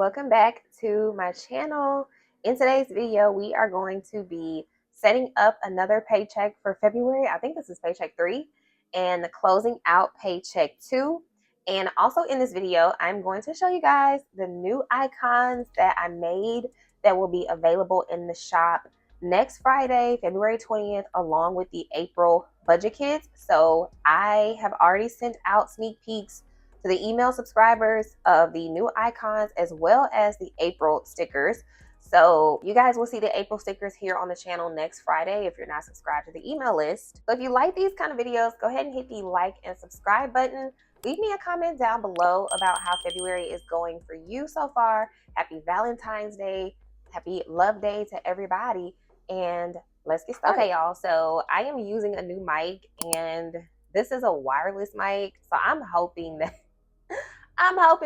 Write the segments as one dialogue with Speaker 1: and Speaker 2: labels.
Speaker 1: welcome back to my channel. In today's video, we are going to be setting up another paycheck for February. I think this is paycheck 3 and closing out paycheck 2. And also in this video, I'm going to show you guys the new icons that I made that will be available in the shop next Friday, February 20th, along with the April budget kits. So I have already sent out sneak peeks to the email subscribers of the new icons as well as the April stickers. So you guys will see the April stickers here on the channel next Friday if you're not subscribed to the email list. So if you like these kind of videos, go ahead and hit the like and subscribe button. Leave me a comment down below about how February is going for you so far. Happy Valentine's Day. Happy Love Day to everybody. And let's get started. Okay, y'all. So I am using a new mic, and this is a wireless mic. So I'm hoping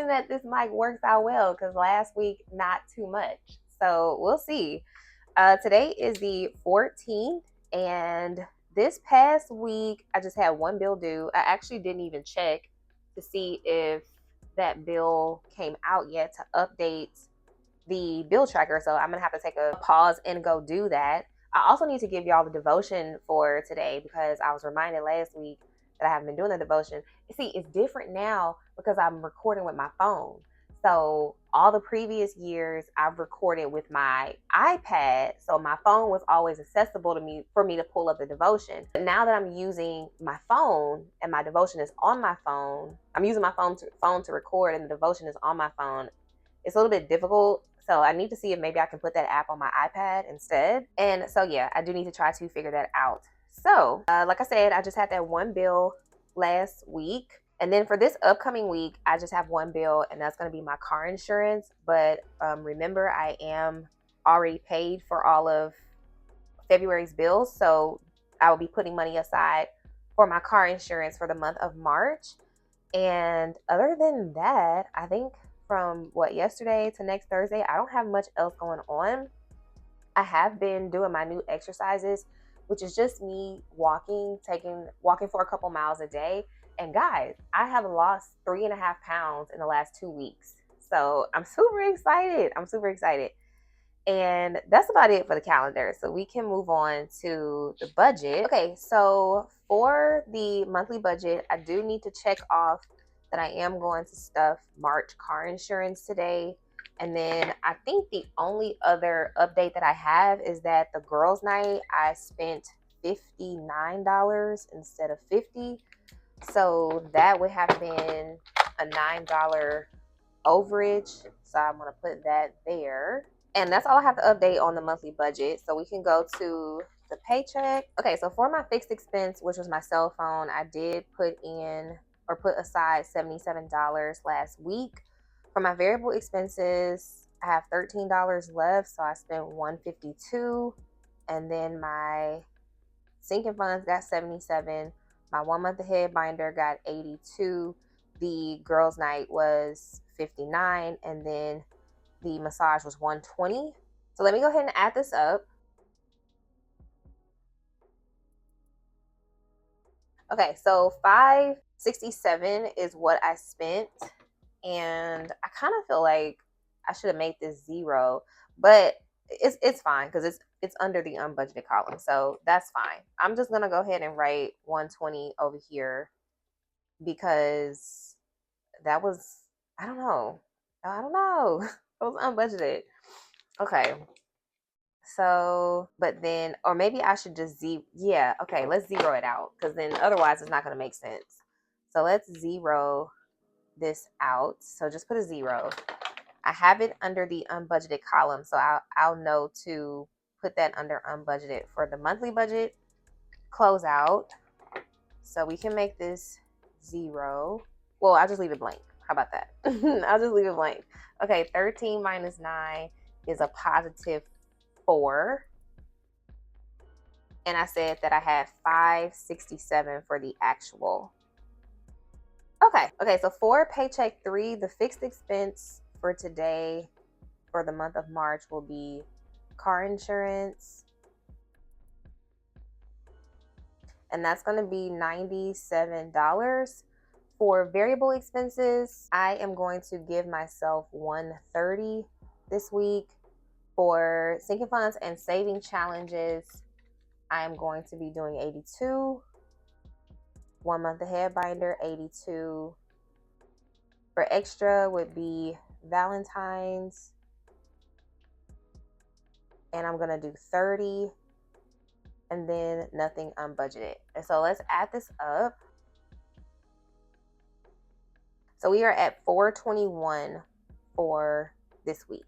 Speaker 1: that this mic works out well, because last week not too much. So we'll see. Today is the 14th, and this past week I just had one bill due. I actually didn't even check to see if that bill came out yet to update the bill tracker. So I'm gonna have to take a pause and go do that. I also need to give y'all the devotion for today, because I was reminded last week that I haven't been doing the devotion. You see, it's different now because I'm recording with my phone. So all the previous years I've recorded with my iPad, so my phone was always accessible to me for me to pull up the devotion. But now that I'm using my phone and my devotion is on my phone, I'm using my phone to record and the devotion is on my phone. It's a little bit difficult. So I need to see if maybe I can put that app on my iPad instead. And so yeah, I do need to try to figure that out. So like I said, I just had that one bill last week. And then for this upcoming week, I just have one bill, and that's going to be my car insurance. But remember, I am already paid for all of February's bills. So I will be putting money aside for my car insurance for the month of March. And other than that, I think from yesterday to next Thursday, I don't have much else going on. I have been doing my new exercises, which is just me walking for a couple miles a day. And guys, I have lost 3.5 pounds in the last 2 weeks. So I'm super excited. And that's about it for the calendar. So we can move on to the budget. Okay, so for the monthly budget, I do need to check off that I am going to stuff March car insurance today. And then I think the only other update that I have is that the girls' night, I spent $59 instead of $50. So that would have been a $9 overage. So I'm going to put that there. And that's all I have to update on the monthly budget. So we can go to the paycheck. Okay, so for my fixed expense, which was my cell phone, I did put aside $77 last week. For my variable expenses, I have $13 left, so I spent $152. And then my sinking funds got $77. My 1 month ahead binder got $82. The girls' night was $59, and then the massage was $120. So let me go ahead and add this up. Okay, so $567 is what I spent, and I kind of feel like I should have made this $0, but it's fine because it's under the unbudgeted column, so that's fine. I'm just gonna go ahead and write 120 over here because that was I don't know it was unbudgeted. Okay, so but then, or maybe I should just okay, let's zero it out, because then otherwise it's not going to make sense. So let's zero this out. So just put a 0. I have it under the unbudgeted column, so I'll know to put that under unbudgeted for the monthly budget closeout. So we can make this 0. Well, I'll just leave it blank. How about that? I'll just leave it blank. Okay, 13 minus 9 is a positive 4. And I said that I had $567 for the actual. Okay, so for paycheck 3, the fixed expense for today for the month of March will be car insurance. And that's going to be $97. For variable expenses, I am going to give myself 130 this week. For sinking funds and saving challenges, I am going to be doing 82. 1 month ahead binder, 82. For extra would be Valentine's, and I'm gonna do 30, and then nothing unbudgeted. And so let's add this up. So we are at 421 for this week.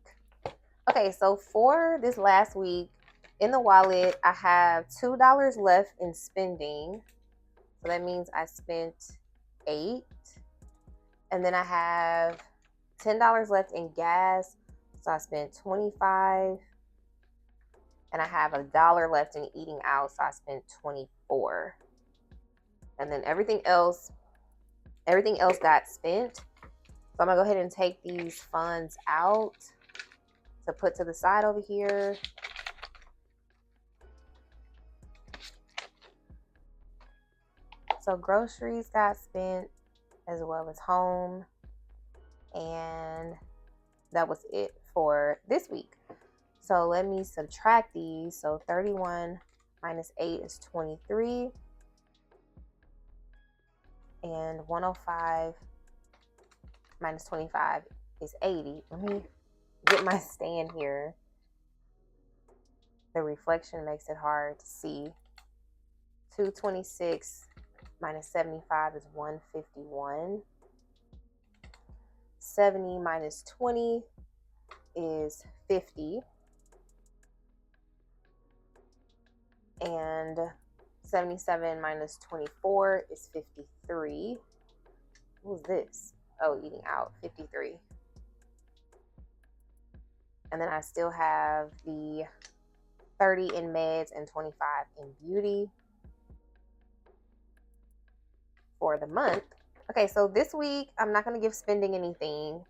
Speaker 1: Okay, so for this last week in the wallet, I have $2 left in spending. So that means I spent 8. And then I have $10 left in gas. So I spent 25. And I have $1 left in eating out. So I spent 24. And then everything else got spent. So I'm gonna go ahead and take these funds out to put to the side over here. So groceries got spent, as well as home, and that was it for this week. So let me subtract these. So 31 minus 8 is 23, and 105 minus 25 is 80. Let me get my stand here. The reflection makes it hard to see. 226 minus 75 is 151. 70 minus 20 is 50. And 77 minus 24 is 53. What was this? Oh, eating out, 53. And then I still have the 30 in meds and 25 in beauty for the month. Okay, so this week, I'm not going to give spending anything.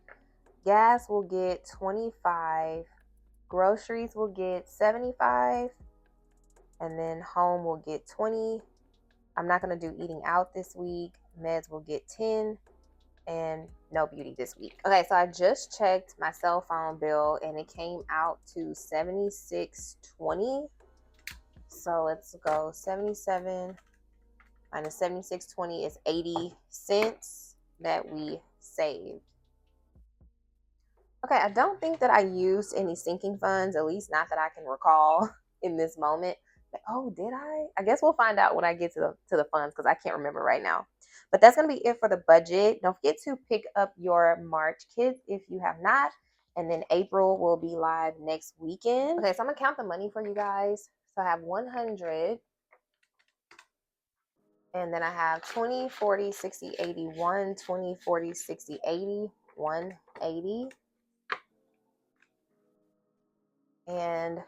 Speaker 1: Gas will get 25. Groceries will get 75. And then home will get 20. I'm not going to do eating out this week. Meds will get 10. And no beauty this week. Okay, so I just checked my cell phone bill and it came out to $76.20. So let's go 77 minus 76.20 is 80 cents that we saved. Okay, I don't think that I used any sinking funds, at least not that I can recall in this moment. But, oh, did I? I guess we'll find out when I get to the funds, because I can't remember right now. But that's going to be it for the budget. Don't forget to pick up your March kits if you have not. And then April will be live next weekend. Okay, so I'm going to count the money for you guys. So I have 100. And then I have 20, 40, 60, 80, 1, 20, 40, 60, 80, 180. And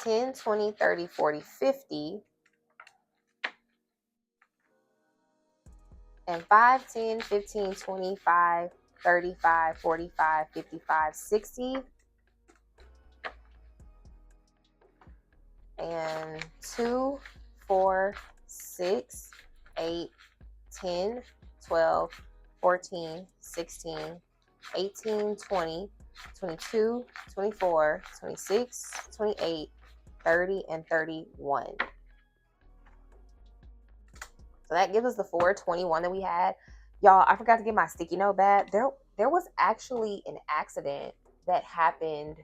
Speaker 1: 10, 20, 30, 40, 50. And 5, 10, 15, 25, 35, 45, 55, 60. And 2, 4, 6, 8, 10, 12, 14, 16, 18, 20, 22, 24, 26, 28, 30, and 31. So that gives us the 421 that we had. Y'all, I forgot to get my sticky note back. There was actually an accident that happened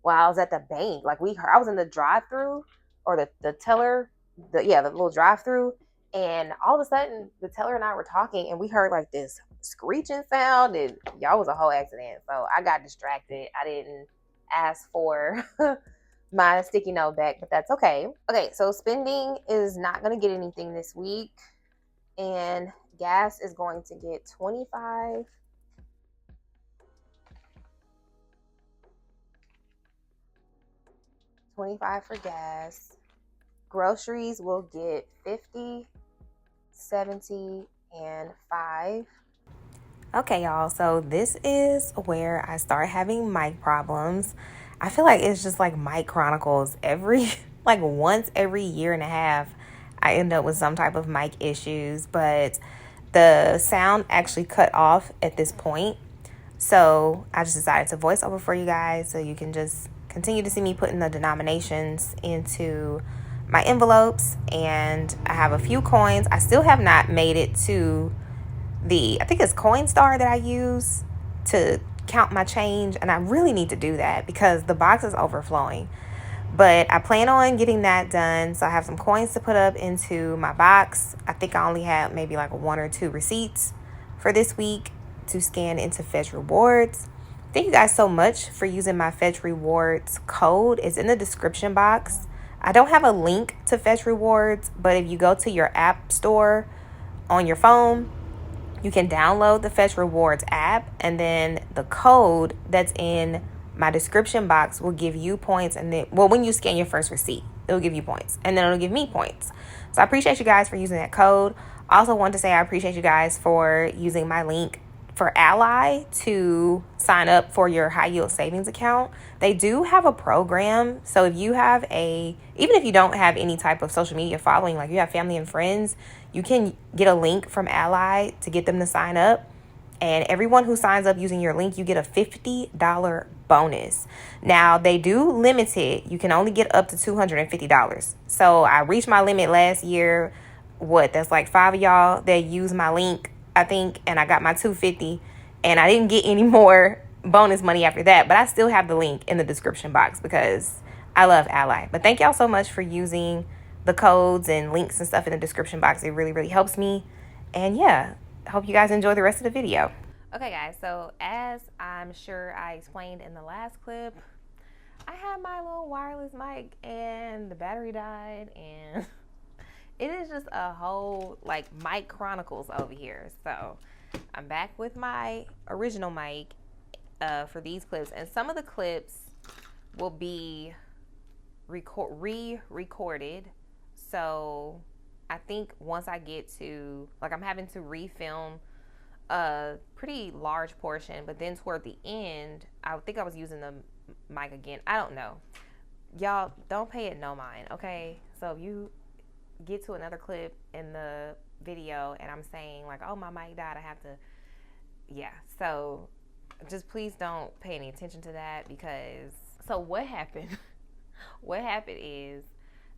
Speaker 1: while I was at the bank. Like I was in the drive-through, or the teller, the little drive-through, and all of a sudden the teller and I were talking, and we heard like this screeching sound, and y'all, was a whole accident. So I got distracted. I didn't ask for my sticky note back, but that's okay. Okay, so spending is not going to get anything this week. And gas is going to get 25. $25 for gas. Groceries will get 50, 70, and 5. Okay, y'all, so this is where I start having mic problems. I feel like it's just like mic chronicles like once every year and a half. I end up with some type of mic issues, but the sound actually cut off at this point. So I just decided to voice over for you guys so you can just continue to see me putting the denominations into my envelopes. And I have a few coins. I still have not made it to I think it's Coinstar that I use to count my change. And I really need to do that because the box is overflowing. But I plan on getting that done. So I have some coins to put up into my box. I think I only have maybe like 1 or 2 receipts for this week to scan into Fetch Rewards. Thank you guys so much for using my Fetch Rewards code. It's in the description box. I don't have a link to Fetch Rewards, but if you go to your app store on your phone, you can download the Fetch Rewards app, and then the code that's in my description box will give you points. And then, well, when you scan your first receipt, it'll give you points, and then it'll give me points. So I appreciate you guys for using that code. Also want to say I appreciate you guys for using my link for Ally to sign up for your high yield savings account. They do have a program. So if you have even if you don't have any type of social media following, like you have family and friends, you can get a link from Ally to get them to sign up. And everyone who signs up using your link, you get a $50 bonus. Now, they do limit it. You can only get up to $250. So I reached my limit last year. That's like 5 of y'all that use my link, I think, and I got my $250, and I didn't get any more bonus money after that, but I still have the link in the description box because I love Ally. But thank y'all so much for using the codes and links and stuff in the description box. It really, really helps me. And yeah, hope you guys enjoy the rest of the video. Okay, guys, so as I'm sure I explained in the last clip, I had my little wireless mic and the battery died, and it is just a whole like mic chronicles over here. So I'm back with my original mic for these clips, and some of the clips will be re-recorded. So I think once I get to, like, I'm having to refilm a pretty large portion, but then toward the end, I think I was using the mic again. I don't know. Y'all, don't pay it no mind, okay? So if you get to another clip in the video and I'm saying like, oh, my mic died, I have to, yeah. So just please don't pay any attention to that because, so what happened? What happened is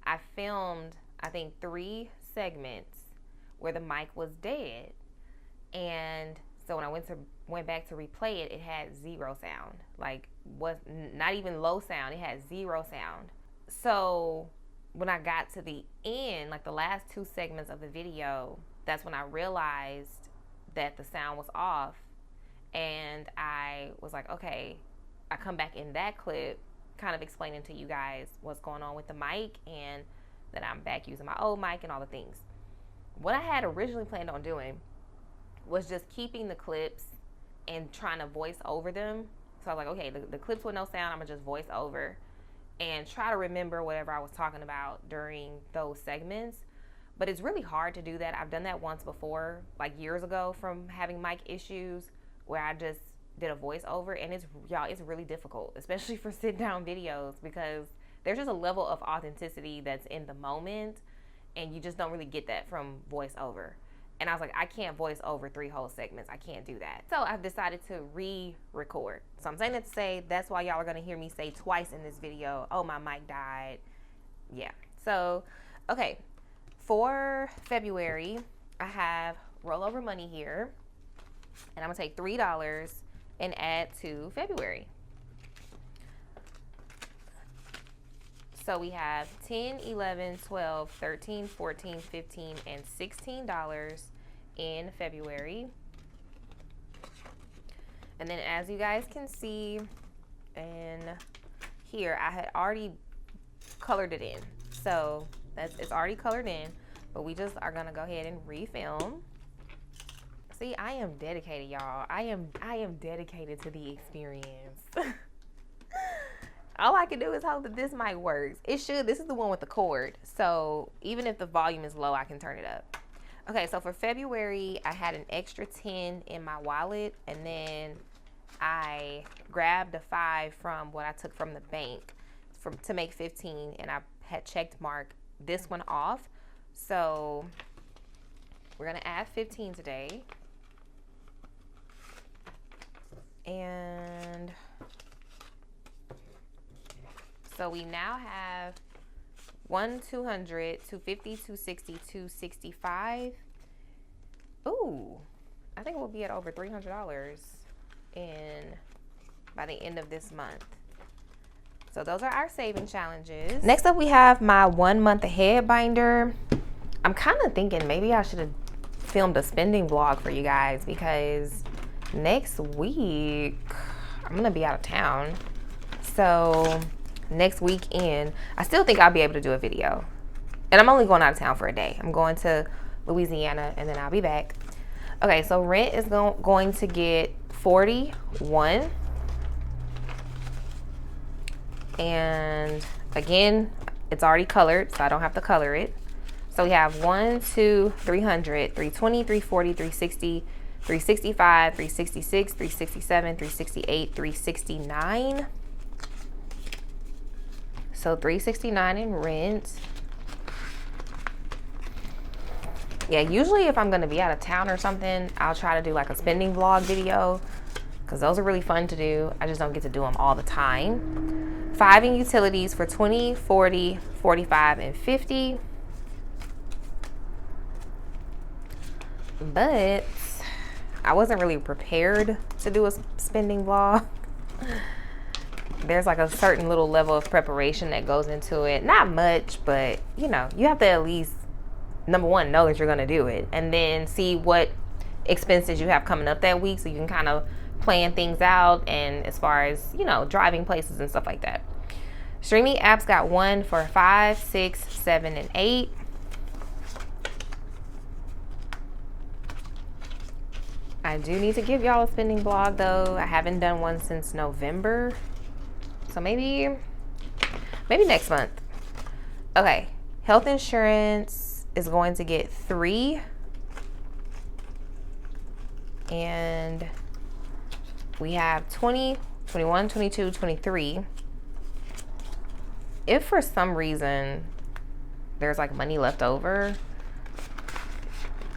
Speaker 1: I filmed, I think, 3 segments where the mic was dead, and so when I went back to replay it, it had 0 sound. Like, was not even low sound. It had 0 sound. So when I got to the end, like the last 2 segments of the video, that's when I realized that the sound was off, and I was like, okay. I come back in that clip kind of explaining to you guys what's going on with the mic and that I'm back using my old mic and all the things. What I had originally planned on doing was just keeping the clips and trying to voice over them. So I was like, okay, the clips with no sound, I'm gonna just voice over and try to remember whatever I was talking about during those segments. But it's really hard to do that. I've done that once before, like years ago, from having mic issues where I just did a voiceover, and it's really difficult, especially for sit down videos, because there's just a level of authenticity that's in the moment, and you just don't really get that from voiceover. And I was like, I can't voice over 3 whole segments. I can't do that. So I've decided to re-record. So I'm saying that to say that's why y'all are gonna hear me say twice in this video, oh, my mic died. Yeah. So, okay. For February, I have rollover money here, and I'm gonna take $3 and add to February. So we have 10, 11, 12, 13, 14, 15, and $16 in February. And then as you guys can see in here, I had already colored it in. So it's already colored in, but we just are gonna go ahead and refilm. See, I am dedicated, y'all. I am dedicated to the experience. All I can do is hope that this mic works. It should. This is the one with the cord. So even if the volume is low, I can turn it up. Okay, so for February, I had an extra 10 in my wallet, and then I grabbed a 5 from what I took from the bank to make 15, and I had checked mark this one off. So We're going to add 15 today. And so we now have 200, 250, 260, 265. Ooh, I think we'll be at over $300 by the end of this month. So those are our saving challenges. Next up, we have my 1 month ahead binder. I'm kind of thinking maybe I should have filmed a spending vlog for you guys, because next week I'm gonna be out of town. So next weekend, I still think I'll be able to do a video. And I'm only going out of town for a day. I'm going to Louisiana and then I'll be back. Okay, so rent is going to get 41. And again, it's already colored, so I don't have to color it. So we have 300, 320, 340, 360, 365, 366, 367, 368, 369. So 369 in rent. Yeah, usually if I'm gonna be out of town or something, I'll try to do like a spending vlog video, because those are really fun to do. I just don't get to do them all the time. 5 in utilities for 20, 40, 45, and 50. But I wasn't really prepared to do a spending vlog. There's like a certain little level of preparation that goes into it. Not much, but you know, you have to at least, number one, know that you're gonna do it, and then see what expenses you have coming up that week, so you can kind of plan things out, and as far as, you know, driving places and stuff like that. Streaming apps got 1 for 5, 6, 7, and 8. I do need to give y'all a spending vlog though. I haven't done one since November. So maybe next month. Okay, health insurance is going to get 3. And we have 20, 21, 22, 23. If for some reason there's like money left over,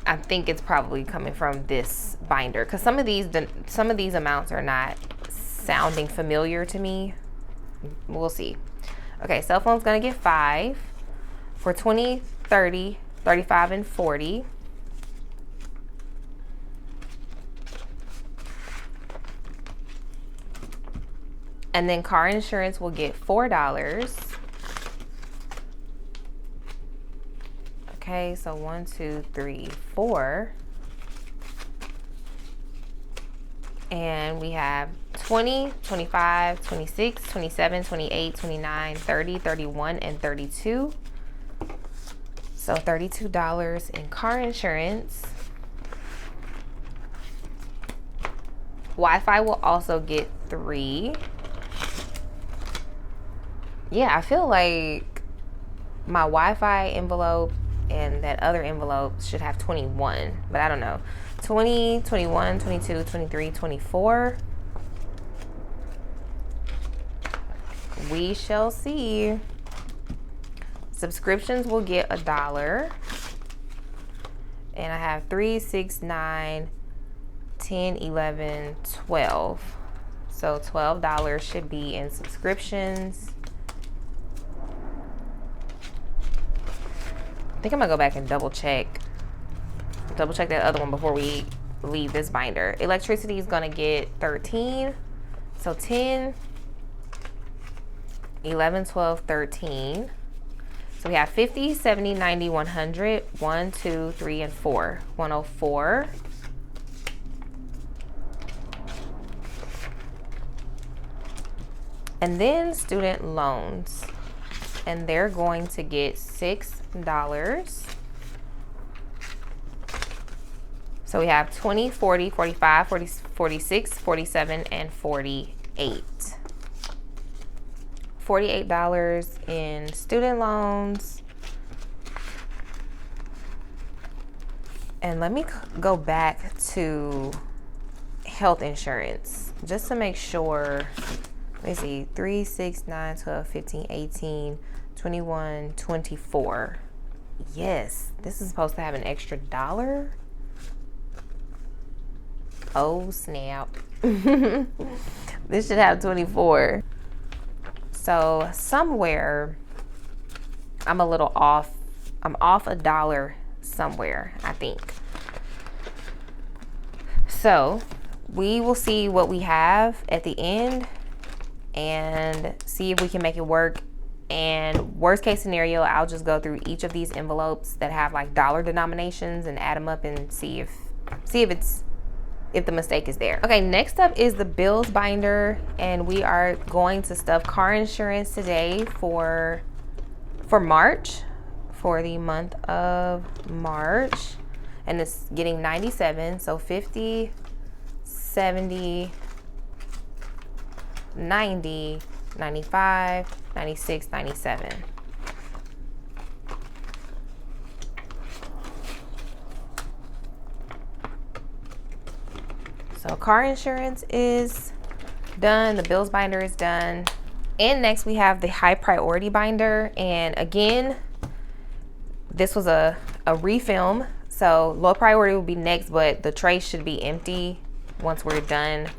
Speaker 1: I think it's probably coming from this binder, because some of these amounts are not sounding familiar to me. We'll see. Okay, cell phone's gonna get 5 for 20, 30, 35, and 40. And then car insurance will get $4. Okay, so 1, 2, 3, 4. And we have 20, 25, 26, 27, 28, 29, 30, 31, and 32. So $32 in car insurance. Wi-Fi will also get 3. Yeah, I feel like my Wi-Fi envelope and that other envelope should have 21, but I don't know. 20, 21, 22, 23, 24. We shall see. Subscriptions will get $1. And I have 3, 6, 9, 10, 11, 12. So $12 should be in subscriptions. I think I'm gonna go back and double check that other one before we leave this binder. Electricity is gonna get 13. So 10, 11, 12, 13. So we have 50, 70, 90, 100, 1, 2, 3, and 4. 104. And then student loans. And they're going to get $6. So we have 20, 40, 45, 40, 46, 47, and 48. $48 in student loans. And let me go back to health insurance just to make sure. Let me see, 3, 6, 9, 12, 15, 18, 21, 24. Yes, this is supposed to have an extra $1. Oh snap. This should have 24. So somewhere I'm a little off. I'm off $1 somewhere, I think. So we will see what we have at the end and see if we can make it work. And worst case scenario, I'll just go through each of these envelopes that have like dollar denominations and add them up and see if the mistake is there. Okay, next up is the bills binder, and we are going to stuff car insurance today for March, for the month of March, and it's getting 97, so 50, 70, 90, 95, 96, 97. So car insurance is done, the bills binder is done. And next we have the high priority binder. And again, this was a refilm. So low priority will be next, but the tray should be empty once we're done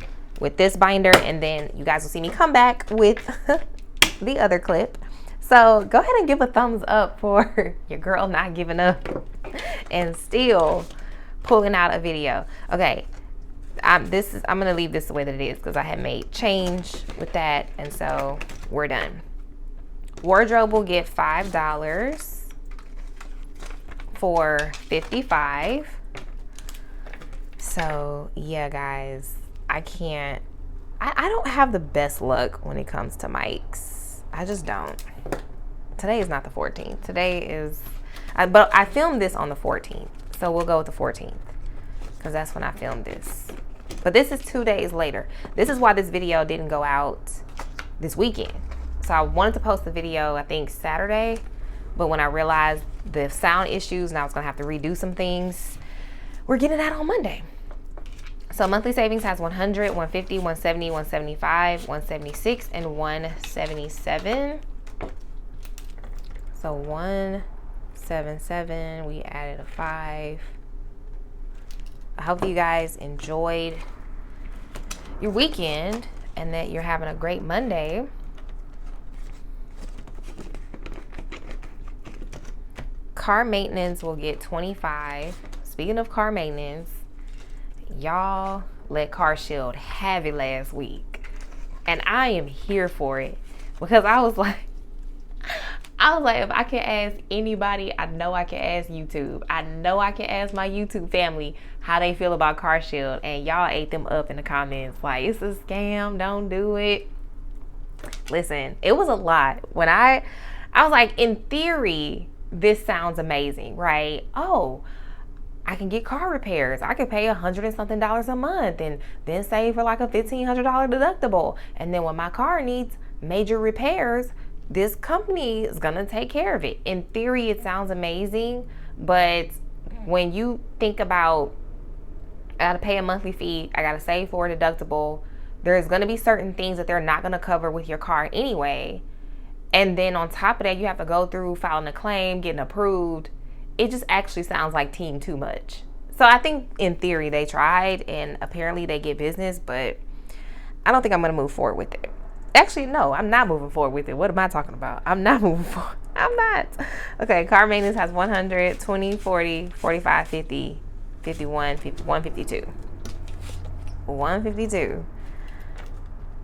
Speaker 1: with this binder. And then you guys will see me come back with the other clip. So go ahead and give a thumbs up for your girl not giving up and still pulling out a video. Okay. I'm gonna leave this the way that it is because I had made change with that, and so we're done. Wardrobe will get $5 for 55. So yeah, guys, I don't have the best luck when it comes to mics. I just don't. Today is not the 14th. Today is, but I filmed this on the 14th, so we'll go with the 14th because that's when I filmed this. But this is 2 days later. This is why this video didn't go out this weekend. So I wanted to post the video, I think Saturday, but when I realized the sound issues and I was gonna have to redo some things, we're getting that on Monday. So monthly savings has 100, 150, 170, 175, 176, and 177. So 177, we added a 5. I hope you guys enjoyed your weekend and that you're having a great Monday. Car maintenance will get 25. Speaking of car maintenance, y'all let Car Shield have it last week. And I am here for it because I was like, if I can ask anybody, I know I can ask YouTube. I know I can ask my YouTube family how they feel about Car Shield, and y'all ate them up in the comments like, it's a scam, don't do it. Listen, it was a lot. When I was like, in theory, this sounds amazing, right? Oh, I can get car repairs. I could pay $100 and something a month and then save for like a $1,500 deductible. And then when my car needs major repairs, this company is gonna take care of it. In theory, it sounds amazing, but when you think about, I gotta pay a monthly fee, I gotta save for a deductible, there's gonna be certain things that they're not gonna cover with your car anyway. And then on top of that, you have to go through filing a claim, getting approved. It just actually sounds like team too much. So I think in theory they tried and apparently they get business, but I don't think I'm gonna move forward with it. Actually, no, I'm not moving forward with it. What am I talking about? I'm not moving forward. I'm not. Okay, car maintenance has 100, 20, 40, 45, 50, 51, 152. 152.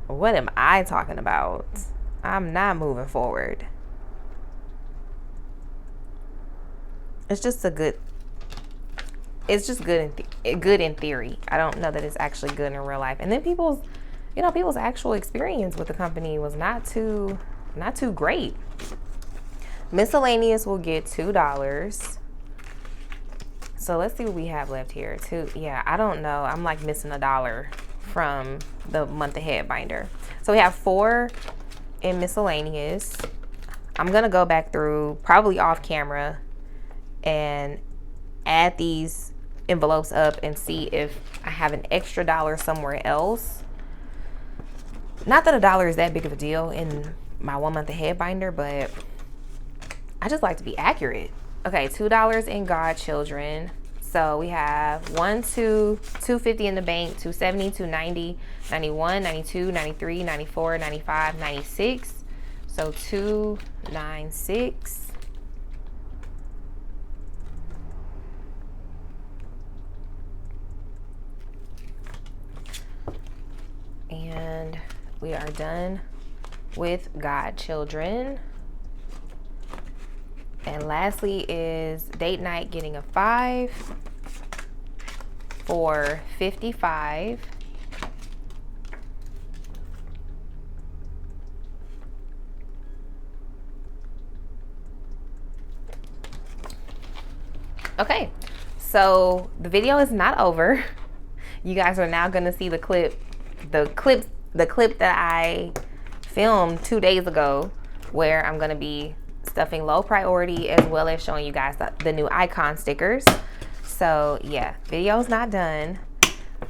Speaker 1: What am I talking about? I'm not moving forward. It's just good in theory. I don't know that it's actually good in real life. And then people's actual experience with the company was not too great. Miscellaneous will get $2. So let's see what we have left here. Yeah, I don't know. I'm like missing $1 from the month ahead binder. So we have 4 in miscellaneous. I'm gonna go back through probably off camera and add these envelopes up and see if I have an extra $1 somewhere else. Not that $1 is that big of a deal in my 1 month ahead binder, but I just like to be accurate. Okay, $2 in godchildren. So we have 1, 2, 250 in the bank, 270, 290, 91, 92, 93, 94, 95, 96. So 296. And we are done with godchildren. And lastly is date night getting a 5 for 55. Okay, so the video is not over. You guys are now gonna see the clip that I filmed 2 days ago, where I'm gonna be stuffing low priority as well as showing you guys the new icon stickers. So yeah, video's not done,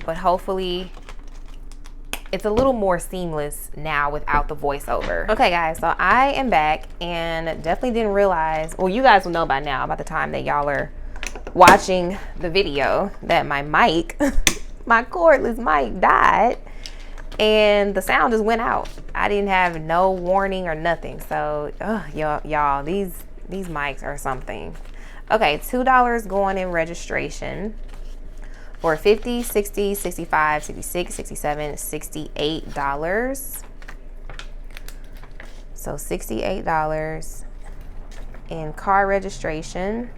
Speaker 1: but hopefully it's a little more seamless now without the voiceover. Okay guys, so I am back, and definitely didn't realize, well, you guys will know by now by the time that y'all are watching the video, that my mic my cordless mic died and the sound just went out. I didn't have no warning or nothing. So y'all, these mics are something. Okay, $2 going in registration for 50, 60, 65, 66, 67, $68. So $68 in car registration,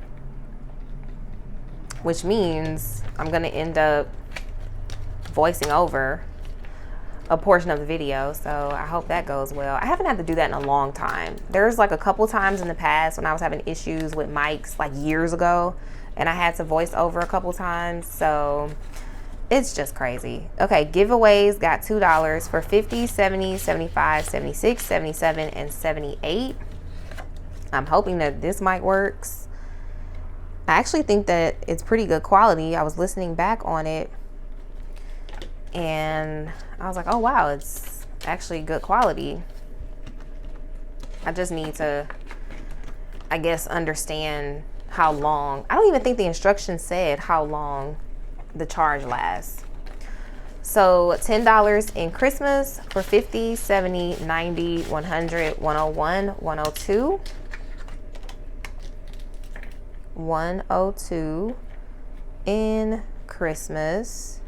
Speaker 1: which means I'm gonna end up voicing over a portion of the video, so I hope that goes well. I haven't had to do that in a long time. There's like a couple times in the past when I was having issues with mics, like years ago, and I had to voice over a couple times, so it's just crazy. Okay, giveaways got $2 for 50, 70, 75, 76, 77, and 78. I'm hoping that this mic works. I actually think that it's pretty good quality. I was listening back on it and I was like, oh wow, it's actually good quality. I just need to, I guess, understand how long. I don't even think the instructions said how long the charge lasts. So $10 in Christmas for 50, 70, 90, 100, 101, 102. 102 in Christmas.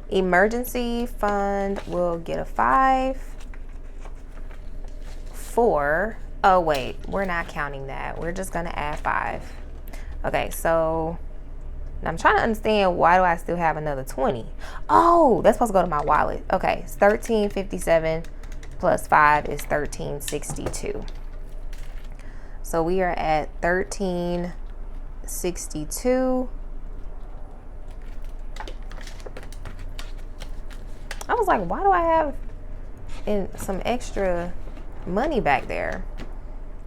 Speaker 1: Emergency fund will get a 5 for, oh wait, we're not counting that. We're just gonna add 5. Okay, so I'm trying to understand, why do I still have another 20? Oh, that's supposed to go to my wallet. Okay, it's $13.57 plus 5 is $13.62. So we are at $13.62. I was like, why do I have some extra money back there?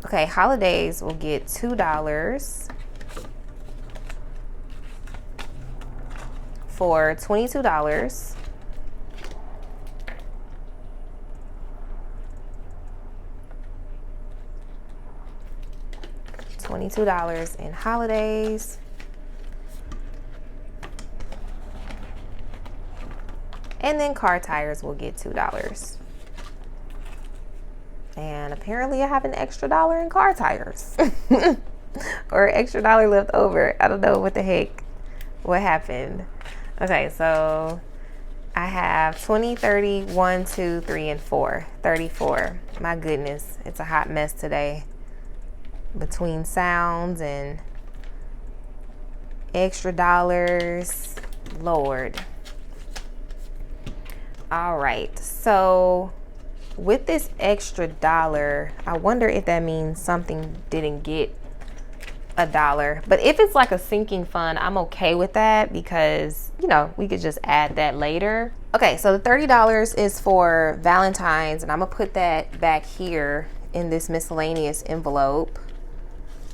Speaker 1: Okay, holidays will get $2 for $22. $22 in holidays. And then car tires will get $2. And apparently I have an extra $1 in car tires. Or extra $1 left over. I don't know what the heck, what happened. Okay, so I have 20, 30, 1, 2, 3, and 4. 34. My goodness, it's a hot mess today. Between sounds and extra dollars. Lord. All right, so with this extra $1, I wonder if that means something didn't get $1. But if it's like a sinking fund, I'm okay with that, because, you know, we could just add that later. Okay, so the $30 is for Valentine's, and I'm gonna put that back here in this miscellaneous envelope.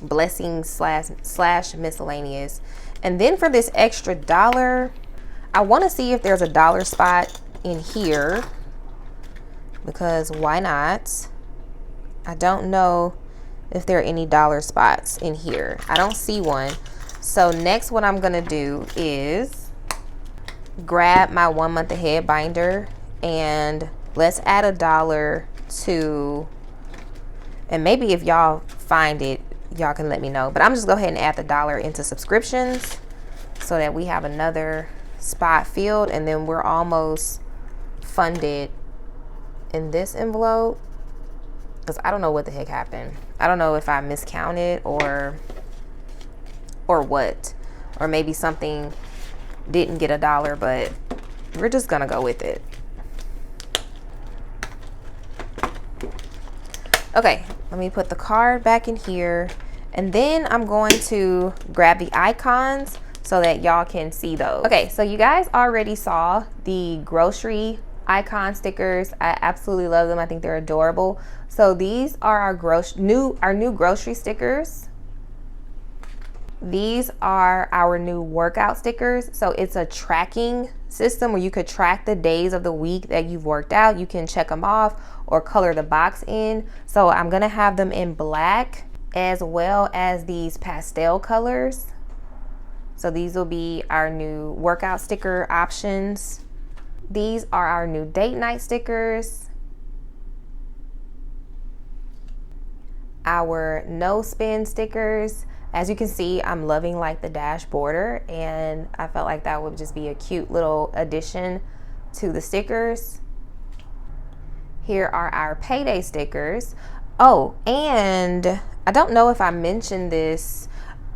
Speaker 1: Blessings slash miscellaneous. And then for this extra $1, I want to see if there's a dollar spot in here because why not? I don't know if there are any dollar spots in here. I don't see one. So next what I'm gonna do is grab my 1 month ahead binder and let's add $1 to, and maybe if y'all find it, y'all can let me know, but I'm just go ahead and add the $1 into subscriptions so that we have another spot filled, and then we're almost funded in this envelope because I don't know what the heck happened. I don't know if I miscounted or what, or maybe something didn't get $1, but we're just gonna go with it. Okay, let me put the card back in here, and then I'm going to grab the icons so that y'all can see those. Okay, so you guys already saw the grocery icon stickers. I absolutely love them. I think they're adorable. So these are our new grocery stickers. These are our new workout stickers. So it's a tracking system where you could track the days of the week that you've worked out. You can check them off or color the box in. So I'm gonna have them in black as well as these pastel colors. So these will be our new workout sticker options. These are our new date night stickers. Our no spin stickers. As you can see, I'm loving like the dash border, and I felt like that would just be a cute little addition to the stickers. Here are our payday stickers. Oh, and I don't know if I mentioned this.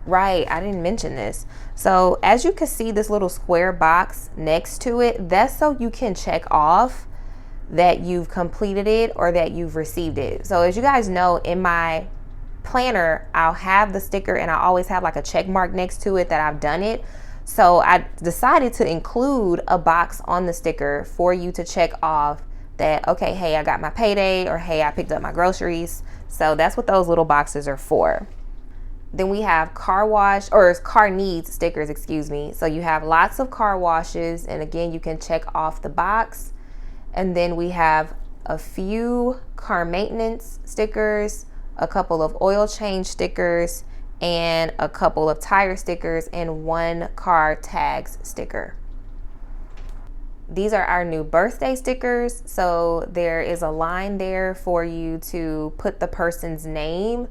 Speaker 1: Right, I didn't mention this. So as you can see this little square box next to it, that's so you can check off that you've completed it or that you've received it. So as you guys know, in my planner, I'll have the sticker and I always have like a check mark next to it that I've done it. So I decided to include a box on the sticker for you to check off that, okay, hey, I got my payday, or hey, I picked up my groceries. So that's what those little boxes are for. Then we have car wash, or car needs stickers, excuse me. So you have lots of car washes, and again, you can check off the box. And then we have a few car maintenance stickers, a couple of oil change stickers, and a couple of tire stickers, and one car tags sticker. These are our new birthday stickers. So there is a line there for you to put the person's name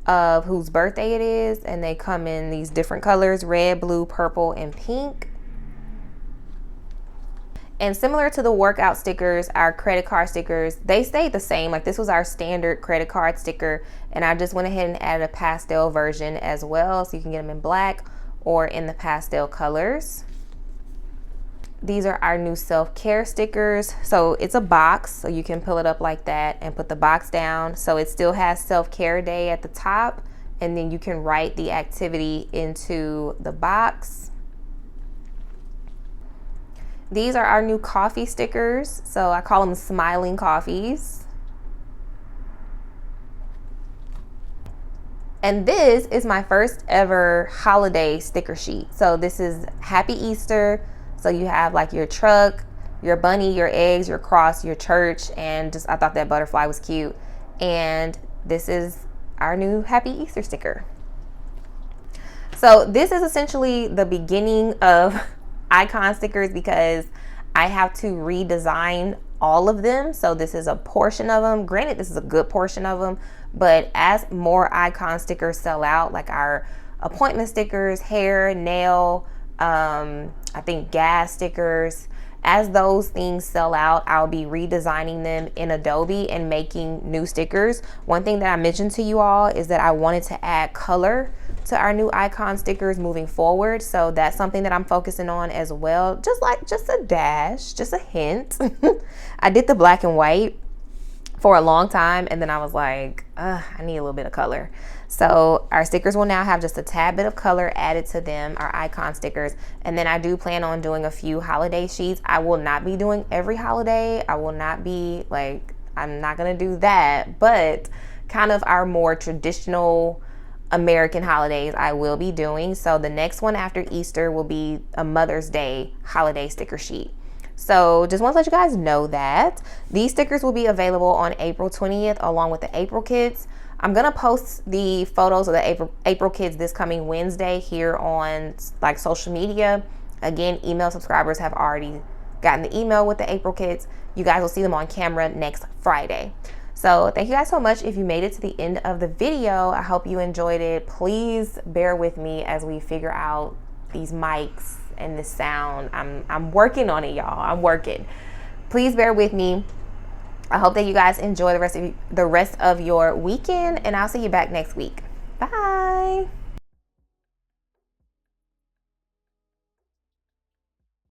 Speaker 1: of whose birthday it is, and they come in these different colors: red, blue, purple, and pink. And similar to the workout stickers, our credit card stickers, they stayed the same. Like this was our standard credit card sticker, and I just went ahead and added a pastel version as well, so you can get them in black or in the pastel colors. These are our new self-care stickers. So it's a box, so you can pull it up like that and put the box down. So it still has self-care day at the top, and then you can write the activity into the box. These are our new coffee stickers. So I call them smiling coffees. And this is my first ever holiday sticker sheet. So this is Happy Easter. So you have like your truck, your bunny, your eggs, your cross, your church, and just I thought that butterfly was cute. And this is our new Happy Easter sticker. So this is essentially the beginning of icon stickers because I have to redesign all of them. So this is a portion of them. Granted, this is a good portion of them, but as more icon stickers sell out, like our appointment stickers, hair, nail, I think gas stickers, as those things sell out, I'll be redesigning them in Adobe and making new stickers. One thing that I mentioned to you all is that I wanted to add color to our new icon stickers moving forward. So that's something that I'm focusing on as well. Just a dash, just a hint. I did the black and white for a long time, and then I was like, I need a little bit of color. So our stickers will now have just a tad bit of color added to them, our icon stickers. And then I do plan on doing a few holiday sheets. I will not be doing every holiday. I will not be like, I'm not gonna do that, but kind of our more traditional American holidays I will be doing. So the next one after Easter will be a Mother's Day holiday sticker sheet. So just want to let you guys know that these stickers will be available on April 20th along with the April kits. I'm gonna post the photos of the April kids this coming Wednesday here on like social media. Again, email subscribers have already gotten the email with the April kids. You guys will see them on camera next Friday. So thank you guys so much if you made it to the end of the video. I hope you enjoyed it. Please bear with me as we figure out these mics and the sound. I'm working on it, y'all. I'm working. Please bear with me. I hope that you guys enjoy the rest of your weekend, and I'll see you back next week. Bye.